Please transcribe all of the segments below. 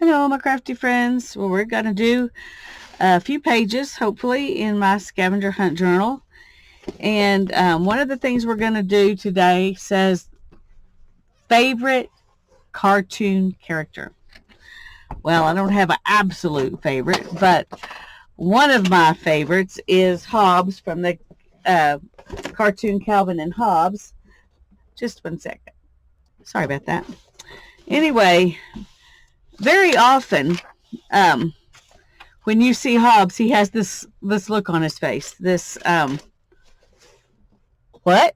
Hello, my crafty friends. Well, we're going to do a few pages, hopefully, in my scavenger hunt journal. And one of the things we're going to do today says favorite cartoon character. Well, I don't have an absolute favorite, but one of my favorites is Hobbs from the cartoon Calvin and Hobbes. Just 1 second. Sorry about that. Anyway, very often, when you see Hobbs, he has this look on his face. This, what?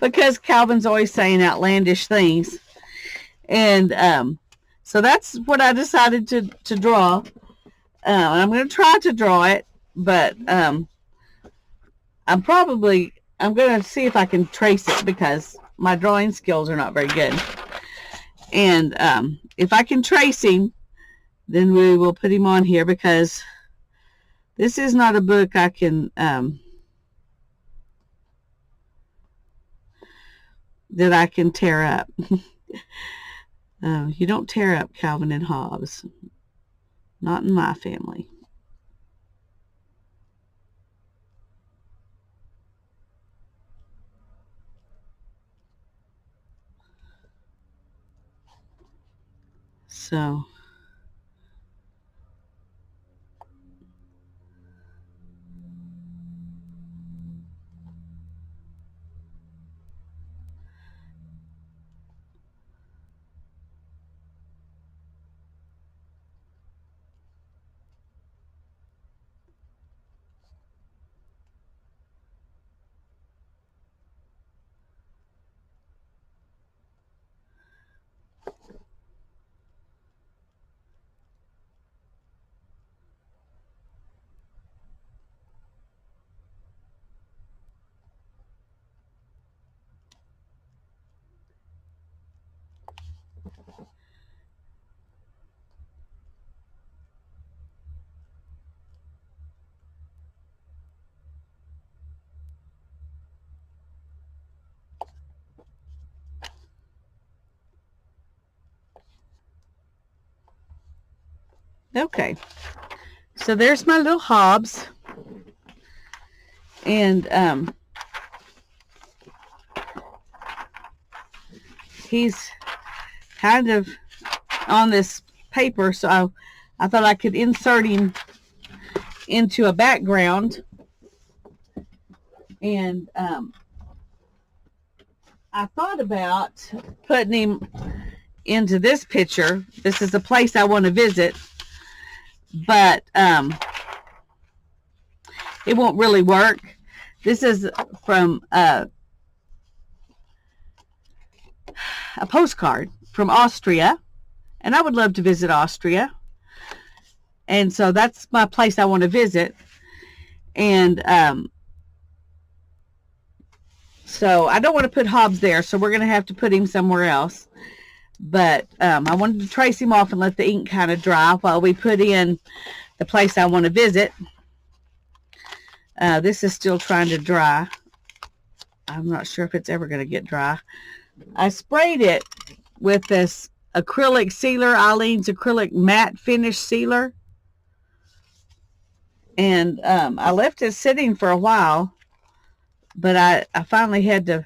Because Calvin's always saying outlandish things. And so that's what I decided to draw. I'm going to try to draw it, but I'm going to see if I can trace it because my drawing skills are not very good. And if I can trace him, then we will put him on here because this is not a book I can that I can tear up. You don't tear up Calvin and Hobbes. Not in my family. So okay. So there's my little Hobbs. And he's kind of on this paper, so I thought I could insert him into a background. And I thought about putting him into this picture. This is a place I want to visit, but it won't really work. This is from a postcard from Austria, and I would love to visit Austria. And so that's my place I want to visit. And so I don't want to put Hobbs there, so we're going to have to put him somewhere else. But I wanted to trace him off and let the ink kind of dry while we put in the place I want to visit. This is still trying to dry. I'm not sure if it's ever going to get dry. I sprayed it with this acrylic sealer, Eileen's acrylic matte finish sealer. And I left it sitting for a while, but I finally had to,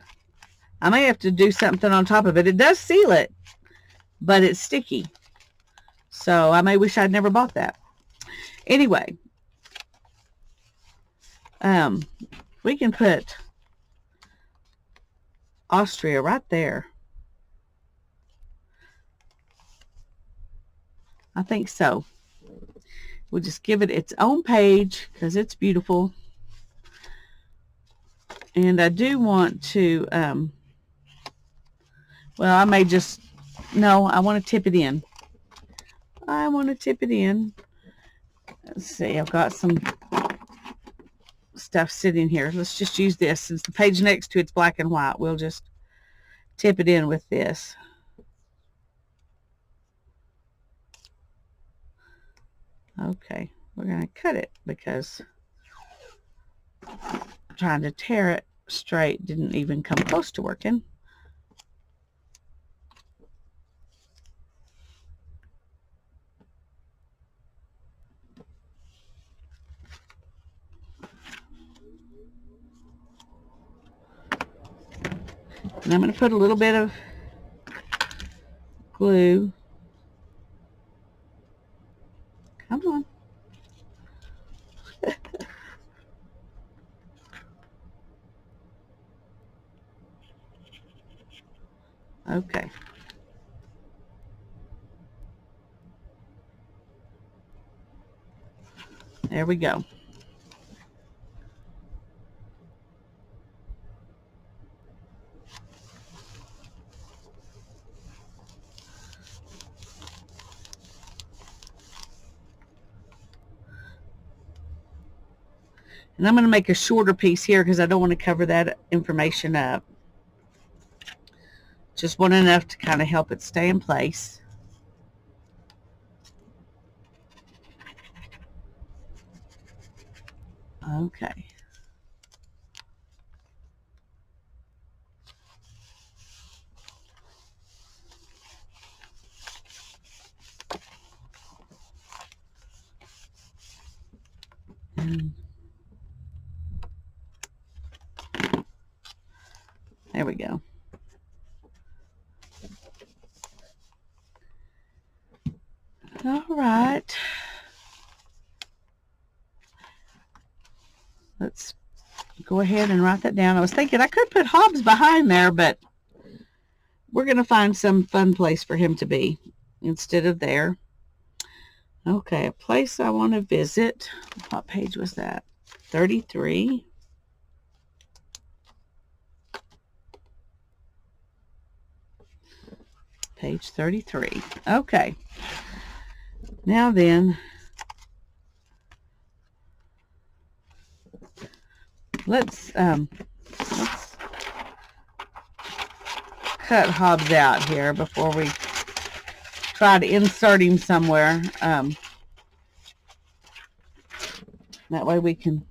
I may have to do something on top of it. It does seal it, but it's sticky. So I may wish I'd never bought that. Anyway, we can put Austria right there. I think so. We'll just give it its own page because it's beautiful. And I do want to, well, I may just, no, I want to tip it in. I want to tip it in. Let's see, I've got some stuff sitting here. Let's just use this. Since the page next to it's black and white, we'll just tip it in with this. Okay, we're going to cut it because trying to tear it straight didn't even come close to working. And I'm going to put a little bit of glue. Come on. Okay. There we go. And I'm going to make a shorter piece here because I don't want to cover that information up. Just want enough to kind of help it stay in place. Okay. And there we go. All right. Let's go ahead and write that down. I was thinking I could put Hobbs behind there, but we're going to find some fun place for him to be instead of there. Okay, a place I want to visit. What page was that? 33. Page 33. Okay. Now then, let's cut Hobbs out here before we try to insert him somewhere. That way we can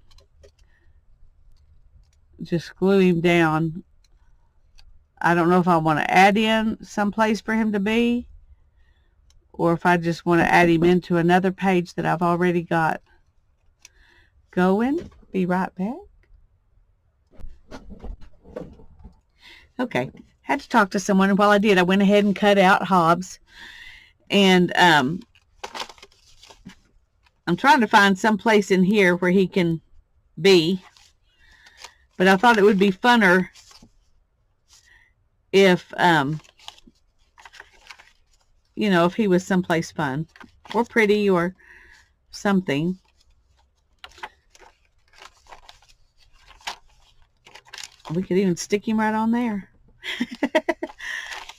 just glue him down. I don't know if I want to add in some place for him to be, or if I just want to add him into another page that I've already got going. Be right back. Okay, had to talk to someone, and while I did, I went ahead and cut out Hobbs. And I'm trying to find some place in here where he can be. But I thought it would be funner if, you know, if he was someplace fun or pretty or something. We could even stick him right on there.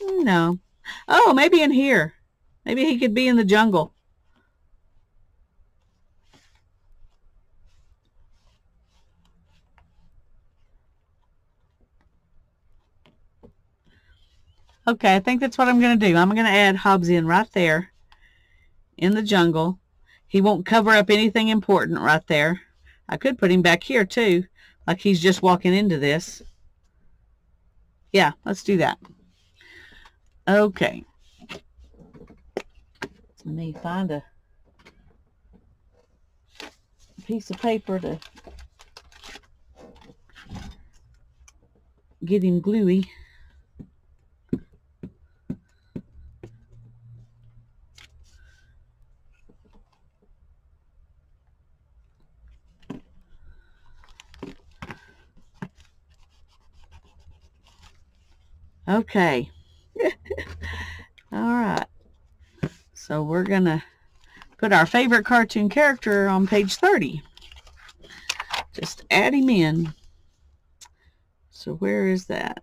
No. Oh, maybe in here. Maybe he could be in the jungle. Okay, I think that's what I'm going to do. I'm going to add Hobbs in right there in the jungle. He won't cover up anything important right there. I could put him back here too, like he's just walking into this. Yeah, let's do that. Okay. Let me find a piece of paper to get him gluey. Okay. All right. So we're going to put our favorite cartoon character on page 30. Just add him in. So where is that?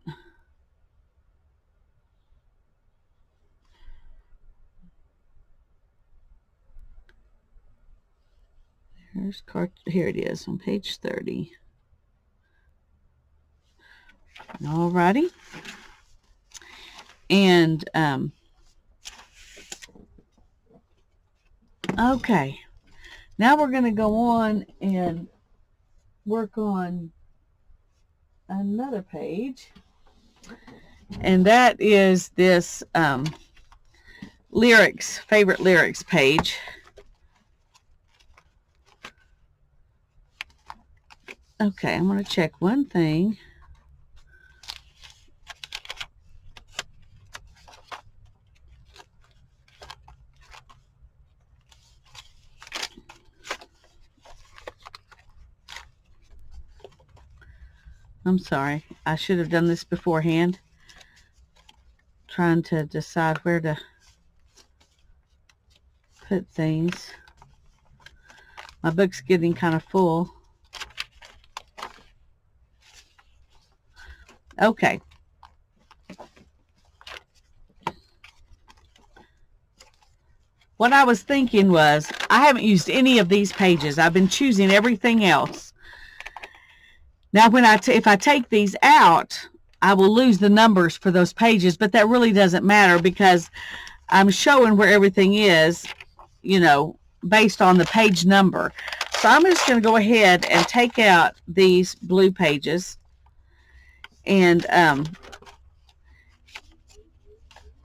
Here it is on page 30. Alrighty. And okay, now we're going to go on and work on another page, and that is this favorite lyrics page. Okay, I'm going to check one thing. I'm sorry. I should have done this beforehand. Trying to decide where to put things. My book's getting kind of full. Okay. What I was thinking was, I haven't used any of these pages. I've been choosing everything else. Now, if I take these out, I will lose the numbers for those pages, but that really doesn't matter because I'm showing where everything is, you know, based on the page number. So I'm just going to go ahead and take out these blue pages. And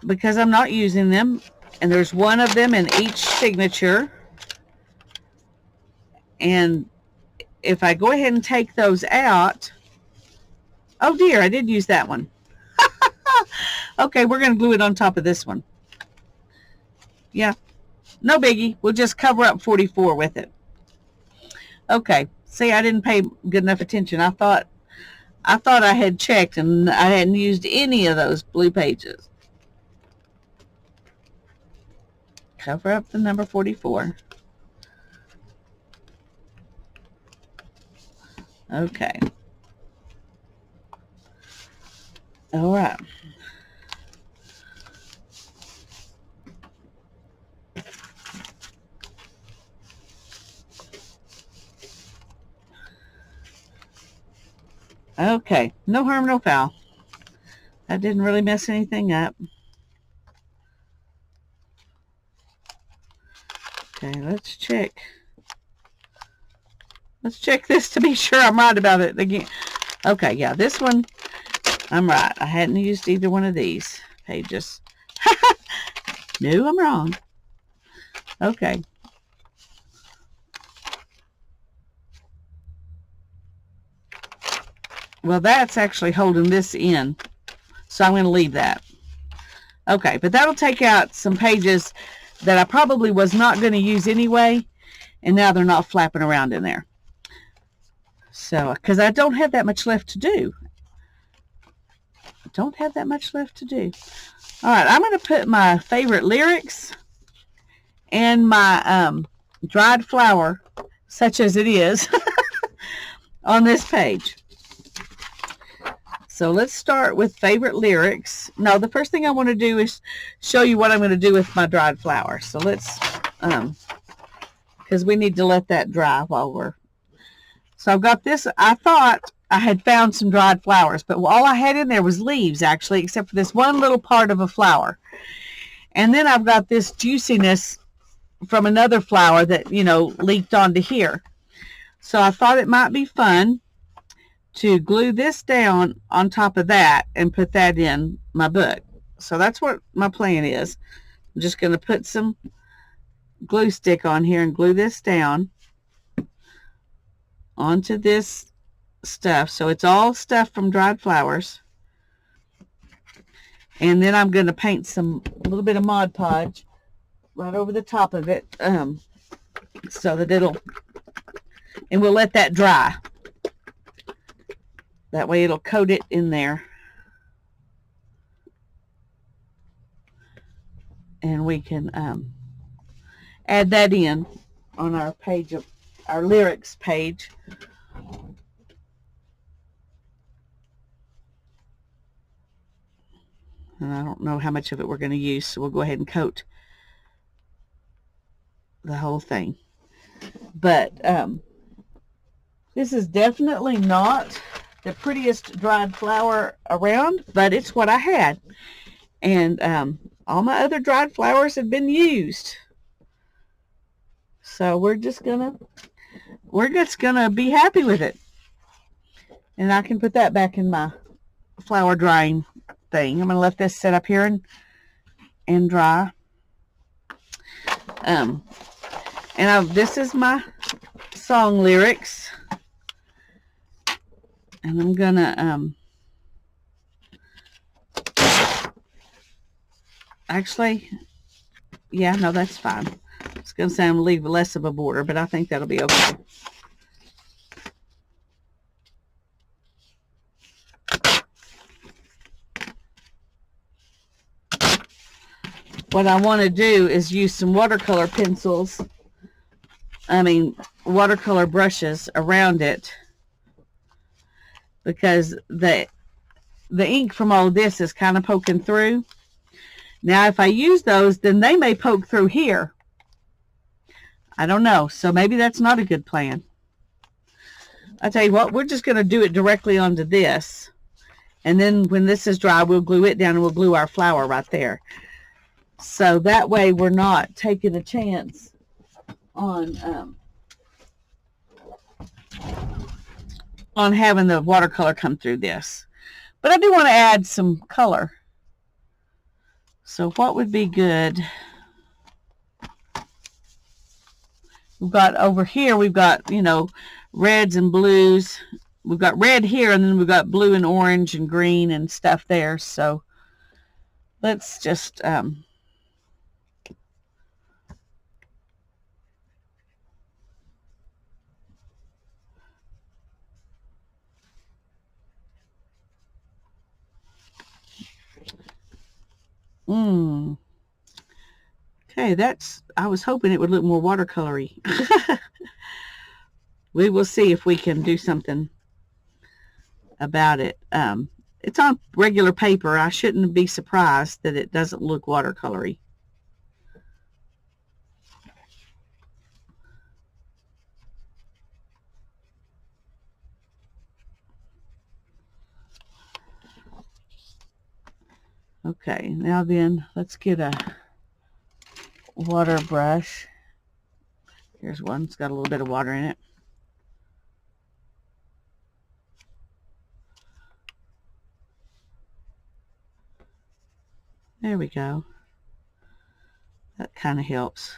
because I'm not using them, and there's one of them in each signature. And if I go ahead and take those out, oh dear, I did use that one. Okay, we're going to glue it on top of this one. Yeah, no biggie. We'll just cover up 44 with it. Okay, see, I didn't pay good enough attention. I thought I had checked and I hadn't used any of those blue pages. Cover up the number 44. Okay. All right. Okay. No harm, no foul. That didn't really mess anything up. Okay, let's check. Let's check this to be sure I'm right about it again. Okay, yeah, this one, I'm right. I hadn't used either one of these pages. No, I'm wrong. Okay. Well, that's actually holding this in, so I'm going to leave that. Okay, but that'll take out some pages that I probably was not going to use anyway, and now they're not flapping around in there. So, because I don't have that much left to do. I don't have that much left to do. All right, I'm going to put my favorite lyrics and my dried flower, such as it is, on this page. So let's start with favorite lyrics. No, the first thing I want to do is show you what I'm going to do with my dried flower. So let's, because we need to let that dry while we're. So I've got this. I thought I had found some dried flowers, but all I had in there was leaves, actually, except for this one little part of a flower. And then I've got this juiciness from another flower that, you know, leaked onto here. So I thought it might be fun to glue this down on top of that and put that in my book. So that's what my plan is. I'm just going to put some glue stick on here and glue this down onto this stuff. So it's all stuff from dried flowers. And then I'm going to paint a little bit of Mod Podge right over the top of it, so that and we'll let that dry. That way it'll coat it in there. And we can add that in on our page of our lyrics page. And I don't know how much of it we're going to use, so we'll go ahead and coat the whole thing. But this is definitely not the prettiest dried flower around, but it's what I had. And all my other dried flowers have been used. So we're just gonna be happy with it. And I can put that back in my flower drying thing. I'm gonna let this sit up here and dry. This is my song lyrics. And I'm gonna actually, yeah, no, that's fine. I was gonna say I'm gonna leave less of a border, but I think that'll be okay. what I want to do is use some watercolor pencils, watercolor brushes around it, because the ink from all this is kind of poking through. Now, if I use those, then they may poke through here. I don't know. So maybe that's not a good plan. I tell you what, we're just going to do it directly onto this. And then when this is dry, we'll glue it down and we'll glue our flower right there. So that way we're not taking a chance on having the watercolor come through this. But I do want to add some color. So what would be good? We've got over here, we've got, reds and blues. We've got red here, and then we've got blue and orange and green and stuff there. So let's just okay, I was hoping it would look more watercolory. We will see if we can do something about it. It's on regular paper. I shouldn't be surprised that it doesn't look watercolory. Okay, now then, let's get a water brush. Here's one. It's got a little bit of water in it. There we go. That kind of helps.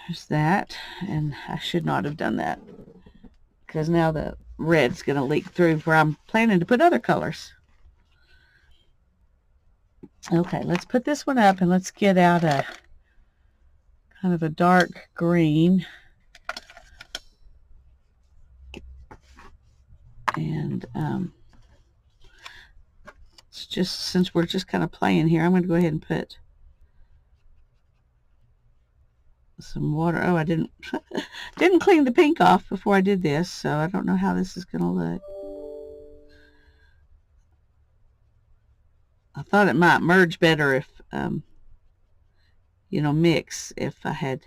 There's that, and I should not have done that because now the red's going to leak through where I'm planning to put other colors. Okay, let's put this one up and let's get out a kind of a dark green. And it's just, since we're just kind of playing here, I'm going to go ahead and put some water. Oh, I didn't clean the pink off before I did this, so I don't know how this is going to look. I thought it might merge better if, mix if I had.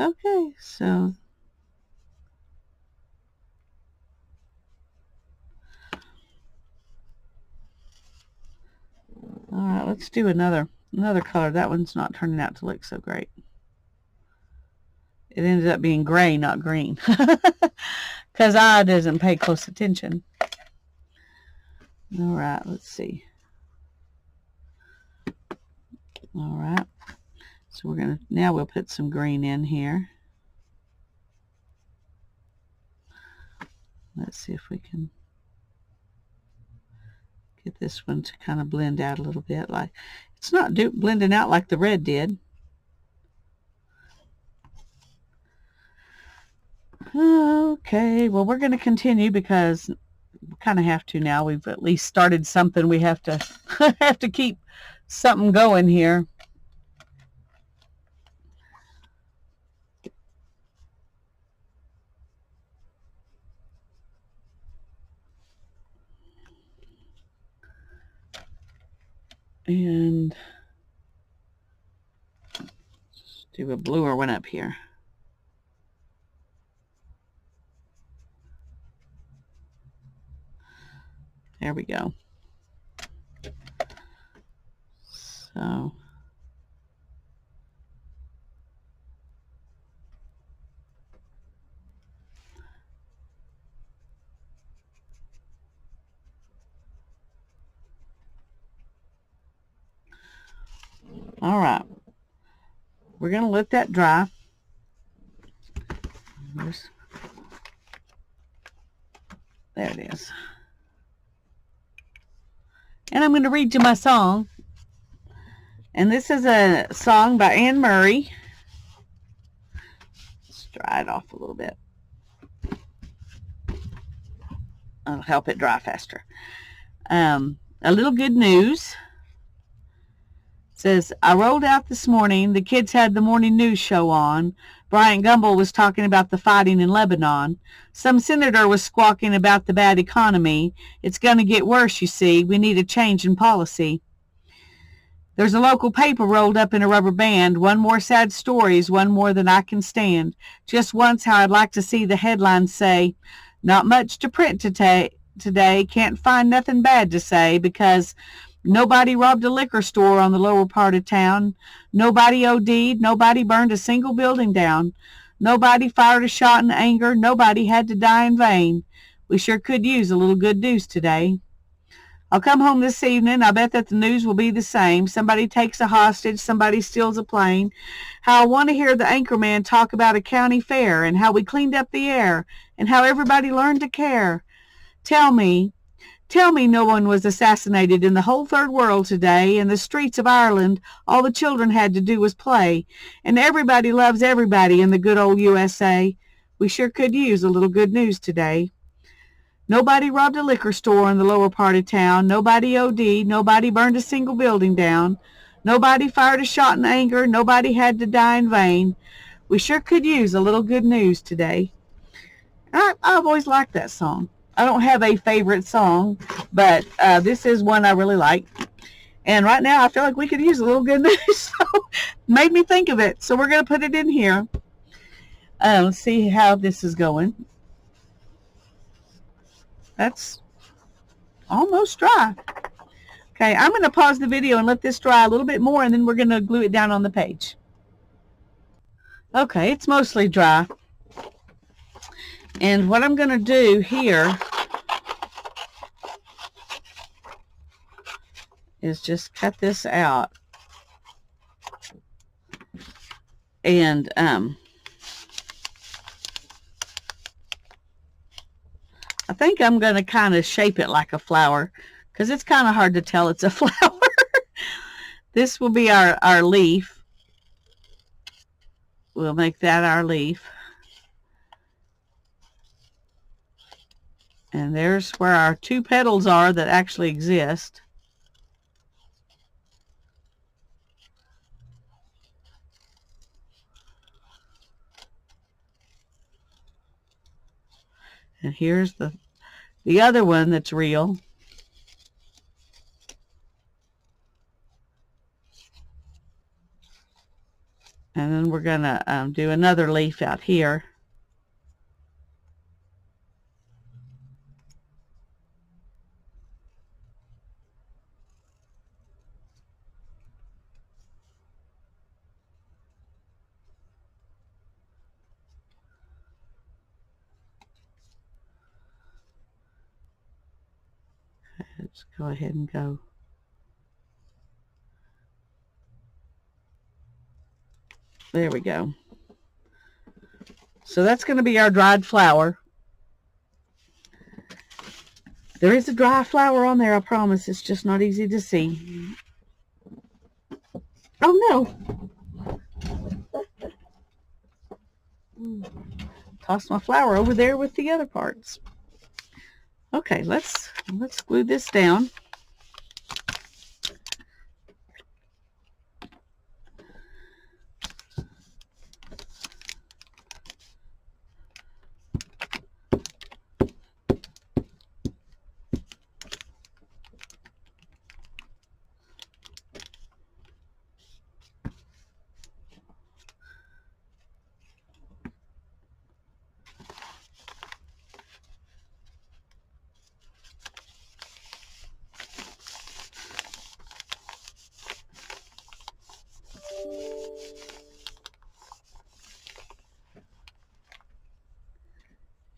Okay, so all right, let's do another color. That one's not turning out to look so great. It ended up being gray, not green, because I doesn't pay close attention. All right, let's see. All right, so now we'll put some green in here. Let's see if we can get this one to kind of blend out a little bit. Like it's not blending out like the red did. Okay, well, we're going to continue because we kind of have to now. We've at least started something. We have to have to keep something going here. And let's do a bluer one up here. There we go. So All right. We're going to let that dry. There it is. And I'm going to read you my song. And this is a song by Anne Murray. Let's dry it off a little bit. That'll help it dry faster. A little good news. It says, I rolled out this morning. The kids had the morning news show on. Bryant Gumbel was talking about the fighting in Lebanon. Some senator was squawking about the bad economy. It's going to get worse, you see. We need a change in policy. There's a local paper rolled up in a rubber band. One more sad story is one more than I can stand. Just once how I'd like to see the headlines say, not much to print today. Can't find nothing bad to say because nobody robbed a liquor store on the lower part of town. Nobody OD'd. Nobody burned a single building down. Nobody fired a shot in anger. Nobody had to die in vain. We sure could use a little good news today. I'll come home this evening. I bet that the news will be the same. Somebody takes a hostage. Somebody steals a plane. How I want to hear the anchorman talk about a county fair and how we cleaned up the air and how everybody learned to care. Tell me no one was assassinated in the whole third world today. In the streets of Ireland, all the children had to do was play. And everybody loves everybody in the good old USA. We sure could use a little good news today. Nobody robbed a liquor store in the lower part of town. Nobody OD'd. Nobody burned a single building down. Nobody fired a shot in anger. Nobody had to die in vain. We sure could use a little good news today. I've always liked that song. I don't have a favorite song, but this is one I really like. And right now I feel like we could use a little good news. So made me think of it. So we're going to put it in here. Let's see how this is going. That's almost dry. Okay, I'm going to pause the video and let this dry a little bit more, and then we're going to glue it down on the page. Okay, it's mostly dry. And what I'm going to do here is just cut this out. And I think I'm going to kind of shape it like a flower because it's kind of hard to tell it's a flower. This will be our leaf. We'll make that our leaf. And there's where our two petals are that actually exist. And here's the other one that's real. And then we're going to do another leaf out here. Let's go ahead and go. There we go. So that's going to be our dried flower. There is a dry flower on there, I promise. It's just not easy to see. Oh no. Toss my flower over there with the other parts. Okay, let's glue this down.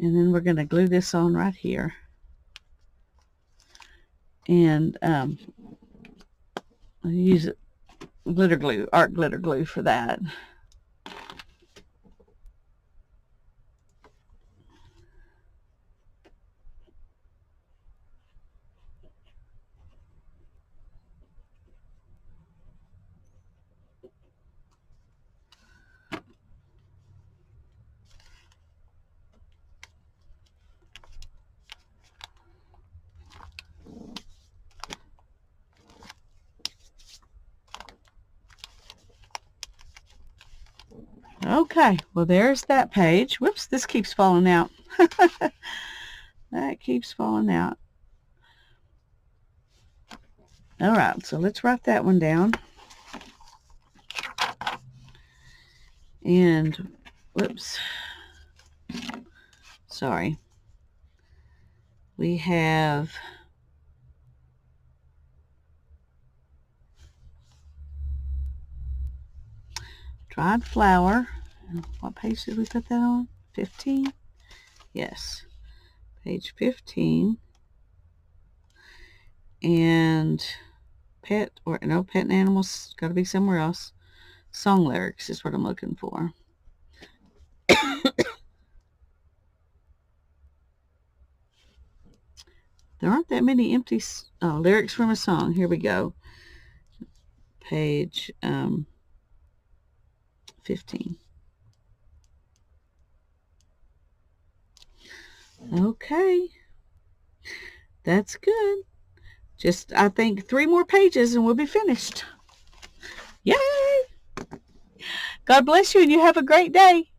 And then we're going to glue this on right here. And I'll use it glitter glue, art glitter glue for that. Okay, well there's that page. Whoops, this keeps falling out. That keeps falling out. Alright, so let's write that one down. And, whoops, sorry. We have dried flour. What page did we put that on? 15? Yes. Page 15. And pet, or no, pet and animals, got to be somewhere else. Song lyrics is what I'm looking for. There aren't that many empty lyrics from a song. Here we go. Page 15. Okay. That's good. Just, I think, 3 more pages and we'll be finished. Yay! God bless you and you have a great day.